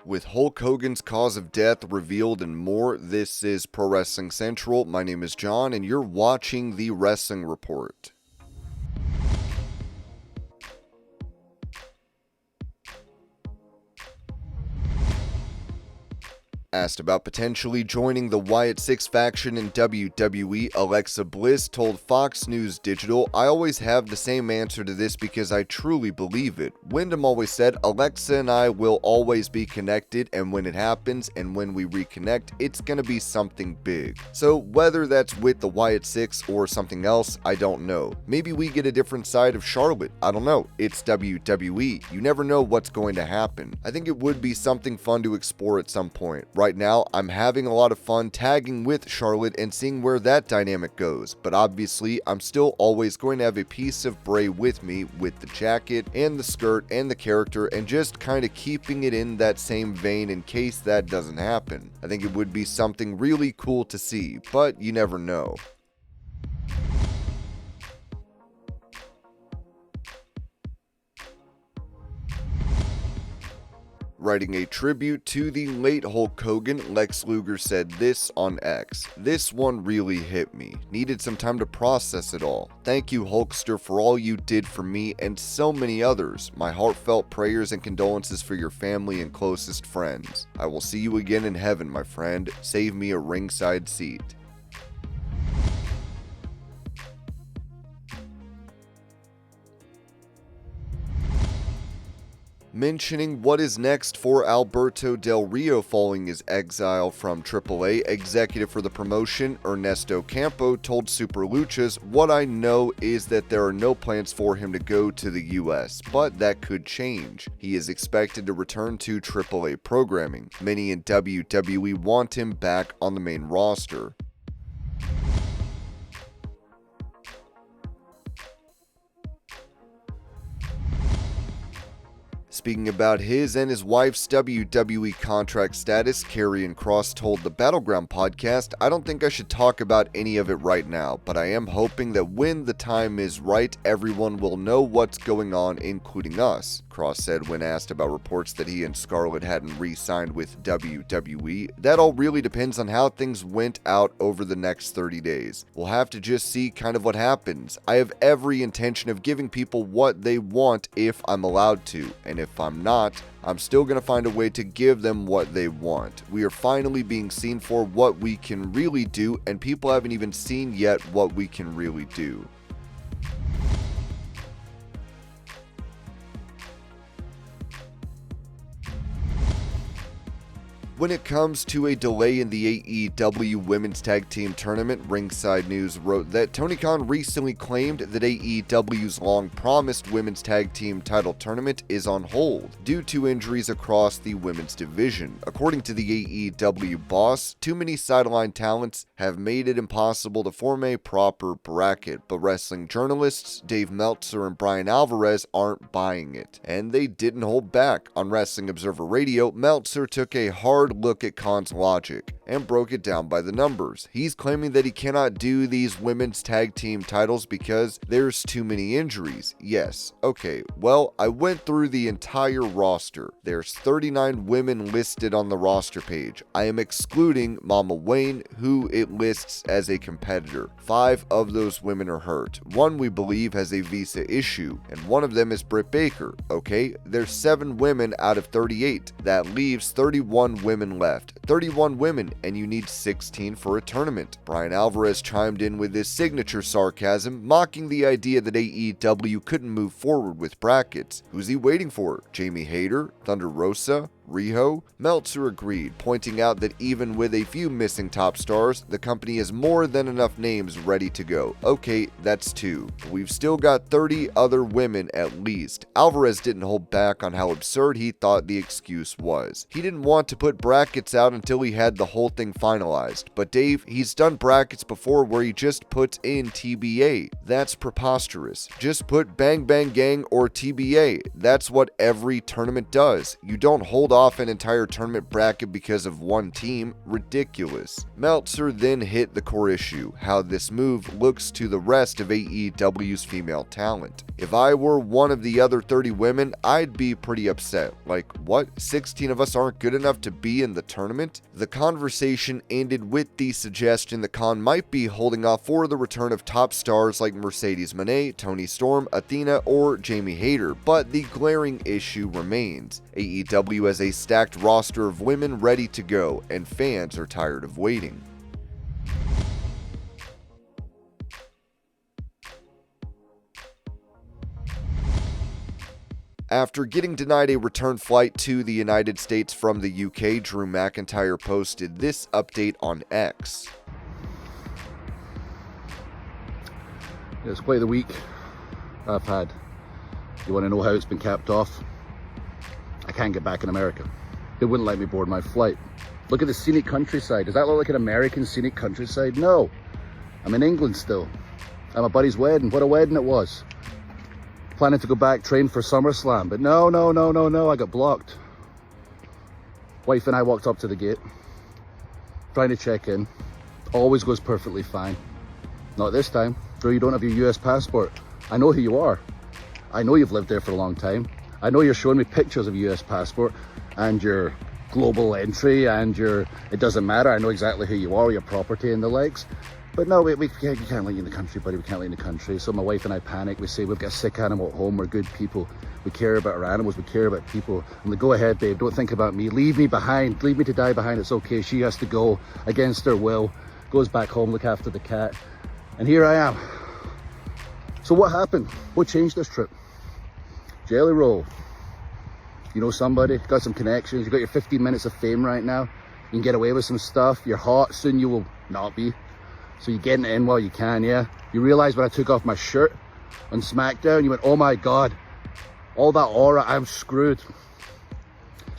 With Hulk Hogan's cause of death revealed and more, this is Pro Wrestling Central. My name is John, and you're watching the Wrestling Report. Asked about potentially joining the WYATT 6 faction in WWE, Alexa Bliss told Fox News Digital, "I always have the same answer to this because I truly believe it. Wyndham always said, Alexa and I will always be connected, and when it happens and when we reconnect, it's gonna be something big. So whether that's with the WYATT 6 or something else, I don't know. Maybe we get a different side of Charlotte. I don't know. It's WWE. You never know what's going to happen. I think it would be something fun to explore at some point. Right now, I'm having a lot of fun tagging with Charlotte and seeing where that dynamic goes, but obviously, I'm still always going to have a piece of Bray with me with the jacket and the skirt and the character and just kind of keeping it in that same vein in case that doesn't happen. I think it would be something really cool to see, but you never know." Writing a tribute to the late Hulk Hogan, Lex Luger said this on X. "This one really hit me. Needed some time to process it all. Thank you, Hulkster, for all you did for me and so many others. My heartfelt prayers and condolences for your family and closest friends. I will see you again in heaven, my friend. Save me a ringside seat." Mentioning what is next for Alberto Del Rio following his exile from AAA, executive for the promotion Ernesto Campo told Super Luchas, "What I know is that there are no plans for him to go to the US, but that could change. He is expected to return to AAA programming. Many in WWE want him back on the main roster." Speaking about his and his wife's WWE contract status, Karrion Kross told the Battleground podcast, "I don't think I should talk about any of it right now, but I am hoping that when the time is right, everyone will know what's going on, including us." Kross said when asked about reports that he and Scarlett hadn't re-signed with WWE, "That all really depends on how things went out over the next 30 days. We'll have to just see kind of what happens. I have every intention of giving people what they want if I'm allowed to, and if I'm not, I'm still going to find a way to give them what they want. We are finally being seen for what we can really do, and people haven't even seen yet what we can really do." When it comes to a delay in the AEW Women's Tag Team Tournament, Ringside News wrote that Tony Khan recently claimed that AEW's long-promised Women's Tag Team title tournament is on hold due to injuries across the women's division. According to the AEW boss, too many sideline talents have made it impossible to form a proper bracket, but wrestling journalists Dave Meltzer and Bryan Alvarez aren't buying it, and they didn't hold back. On Wrestling Observer Radio, Meltzer took a hard look at Khan's logic and broke it down by the numbers. He's claiming that he cannot do these women's tag team titles because there's too many injuries. Yes, okay, well, I went through the entire roster. There's 39 women listed on the roster page. I am excluding Mama Wayne, who it lists as a competitor. 5 of those women are hurt. One we believe has a visa issue, and one of them is Britt Baker. Okay, there's 7 women out of 38. That leaves 31 women left. 31 women, and you need 16 for a tournament. Bryan Alvarez chimed in with his signature sarcasm, mocking the idea that AEW couldn't move forward with brackets. Who's he waiting for? Jamie Hayter? Thunder Rosa? Riho? Meltzer agreed, pointing out that even with a few missing top stars, the company has more than enough names ready to go. Okay, that's 2. We've still got 30 other women at least. Alvarez didn't hold back on how absurd he thought the excuse was. He didn't want to put brackets out until he had the whole thing finalized. But Dave, he's done brackets before where he just puts in TBA. That's preposterous. Just put Bang Bang Gang or TBA. That's what every tournament does. You don't hold off an entire tournament bracket because of one team, ridiculous. Meltzer then hit the core issue, how this move looks to the rest of AEW's female talent. If I were one of the other 30 women, I'd be pretty upset. Like, what? 16 of us aren't good enough to be in the tournament? The conversation ended with the suggestion that Khan might be holding off for the return of top stars like Mercedes Moné, Toni Storm, Athena, or Jamie Hayter, but the glaring issue remains. AEW has a stacked roster of women ready to go, and fans are tired of waiting. After getting denied a return flight to the United States from the UK, Drew McIntyre posted this update on X. It's quite the week I've had. You want to know how it's been capped off? I can't get back in America. They wouldn't let me board my flight. Look at the scenic countryside. Does that look like an American scenic countryside? No. I'm in England still. At my buddy's wedding. What a wedding it was. Planning to go back, train for SummerSlam, but no, I got blocked. Wife and I walked up to the gate, trying to check in. Always goes perfectly fine. Not this time. Drew, you don't have your US passport. I know who you are. I know you've lived there for a long time. I know you're showing me pictures of your US passport and your global entry and your, it doesn't matter. I know exactly who you are, your property and the likes. But no, we can't let you in the country, buddy. We can't let you in the country. So my wife and I panic. We say, we've got a sick animal at home. We're good people. We care about our animals. We care about people. I'm like, go ahead, babe. Don't think about me. Leave me behind. Leave me to die behind. It's okay. She has to go against her will. Goes back home, look after the cat. And here I am. So what happened? What changed this trip? Jelly roll. You know somebody? Got some connections. You got your 15 minutes of fame right now. You can get away with some stuff. You're hot. Soon you will not be. So you're getting it in while you can, yeah? You realize when I took off my shirt on SmackDown, you went, oh my God, all that aura, I'm screwed. So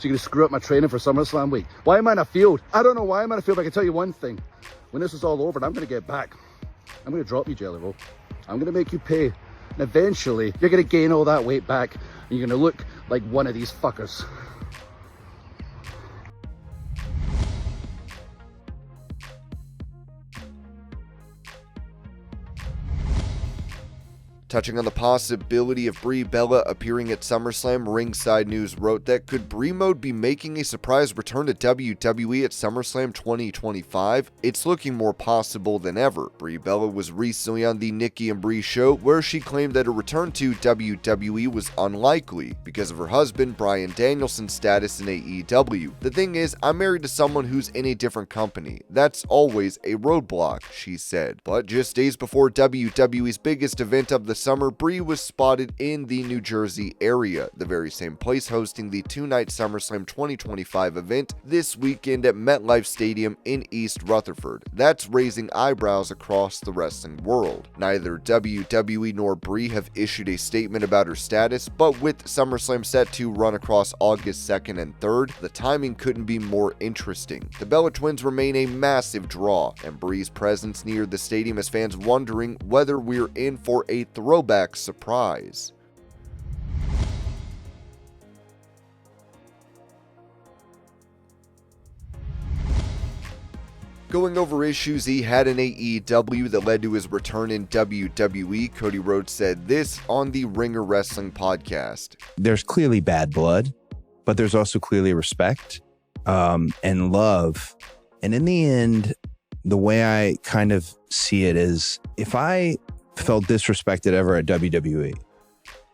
you're gonna screw up my training for SummerSlam week. Why am I in a field? I don't know why I'm in a field, but I can tell you one thing. When this is all over and I'm gonna get back, I'm gonna drop you, Jelly Roll. I'm gonna make you pay. And eventually, you're gonna gain all that weight back and you're gonna look like one of these fuckers. Touching on the possibility of Brie Bella appearing at SummerSlam, Ringside News wrote that could Brie Mode be making a surprise return to WWE at SummerSlam 2025? It's looking more possible than ever. Brie Bella was recently on the Nikki and Brie show where she claimed that a return to WWE was unlikely because of her husband Bryan Danielson's status in AEW. The thing is, I'm married to someone who's in a different company. That's always a roadblock, she said. But just days before WWE's biggest event of the summer, Brie was spotted in the New Jersey area, the very same place hosting the two-night SummerSlam 2025 event this weekend at MetLife Stadium in East Rutherford. That's raising eyebrows across the wrestling world. Neither WWE nor Brie have issued a statement about her status, but with SummerSlam set to run across August 2nd and 3rd, the timing couldn't be more interesting. The Bella twins remain a massive draw, and Brie's presence near the stadium has fans wondering whether we're in for a throwback surprise. Going over issues he had in AEW that led to his return in WWE, Cody Rhodes said this on the Ringer Wrestling podcast. There's clearly bad blood, but there's also clearly respect and love. And in the end, the way I kind of see it is, if I felt disrespected ever at WWE,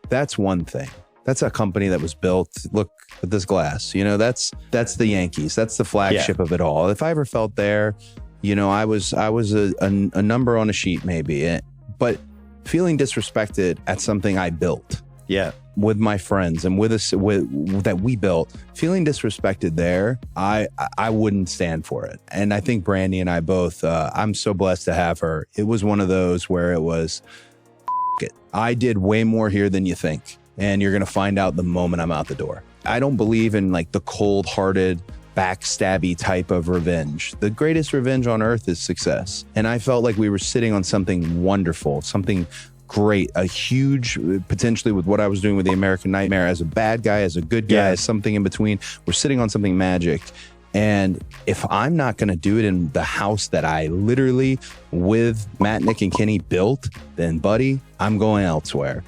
that's one thing. That's a company that was built, look at this glass, you know, that's the Yankees. That's the flagship of it all. If I ever felt there, you know, I was a number on a sheet maybe, but feeling disrespected at something I built. Yeah. With my friends and that we built, feeling disrespected there, I wouldn't stand for it. And I think Brandy and I both, I'm so blessed to have her. It was one of those where it was, it. I did way more here than you think. And you're going to find out the moment I'm out the door. I don't believe in like the cold-hearted, backstabby type of revenge. The greatest revenge on earth is success. And I felt like we were sitting on something wonderful, something great, a huge, potentially with what I was doing with the American Nightmare, as a bad guy, as a good guy, as something in between. We're sitting on something magic. And if I'm not going to do it in the house that I literally, with Matt, Nick, and Kenny built, then buddy, I'm going elsewhere.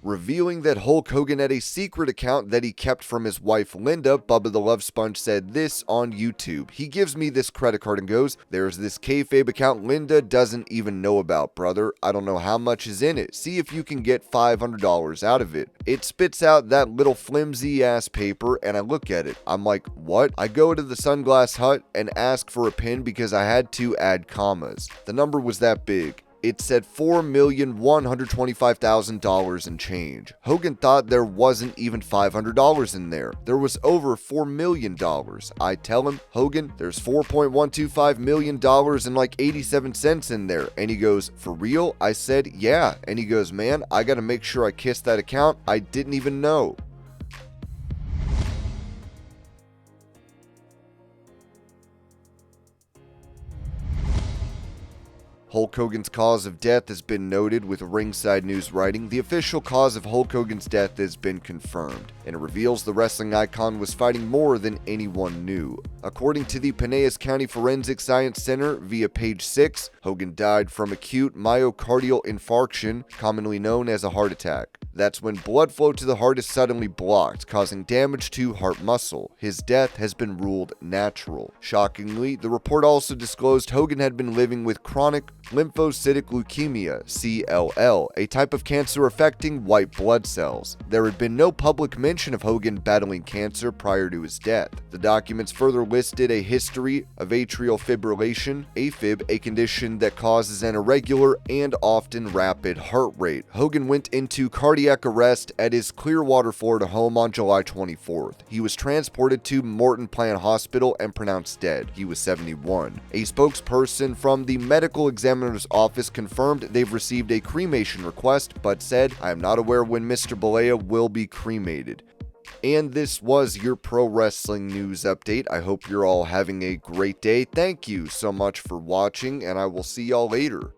Revealing that Hulk Hogan had a secret account that he kept from his wife Linda, Bubba the Love Sponge said this on YouTube. He gives me this credit card and goes, "There's this kayfabe account Linda doesn't even know about, brother. I don't know how much is in it. See if you can get $500 out of it." It spits out that little flimsy ass paper and I look at it. I'm like, what? I go to the Sunglass Hut and ask for a pin because I had to add commas. The number was that big. It said $4,125,000 and change. Hogan thought there wasn't even $500 in there. There was over $4 million. I tell him, "Hogan, there's $4.125 million and like 87 cents in there." And he goes, "For real?" I said, "Yeah." And he goes, "Man, I gotta make sure I kiss that account. I didn't even know." Hulk Hogan's cause of death has been noted, with Ringside News writing, "The official cause of Hulk Hogan's death has been confirmed," and it reveals the wrestling icon was fighting more than anyone knew. According to the Pinellas County Forensic Science Center via page 6, Hogan died from acute myocardial infarction, commonly known as a heart attack. That's when blood flow to the heart is suddenly blocked, causing damage to heart muscle. His death has been ruled natural. Shockingly, the report also disclosed Hogan had been living with chronic lymphocytic leukemia, CLL, a type of cancer affecting white blood cells. There had been no public mention of Hogan battling cancer prior to his death. The documents further listed a history of atrial fibrillation, AFib, a condition that causes an irregular and often rapid heart rate. Hogan went into cardiac arrest at his Clearwater, Florida home on July 24th. He was transported to Morton Plant Hospital and pronounced dead. He was 71. A spokesperson from the medical examiner's office confirmed they've received a cremation request, but said, "I am not aware when Mr. Balea will be cremated." And this was your pro wrestling news update. I hope you're all having a great day. Thank you so much for watching, and I will see y'all later.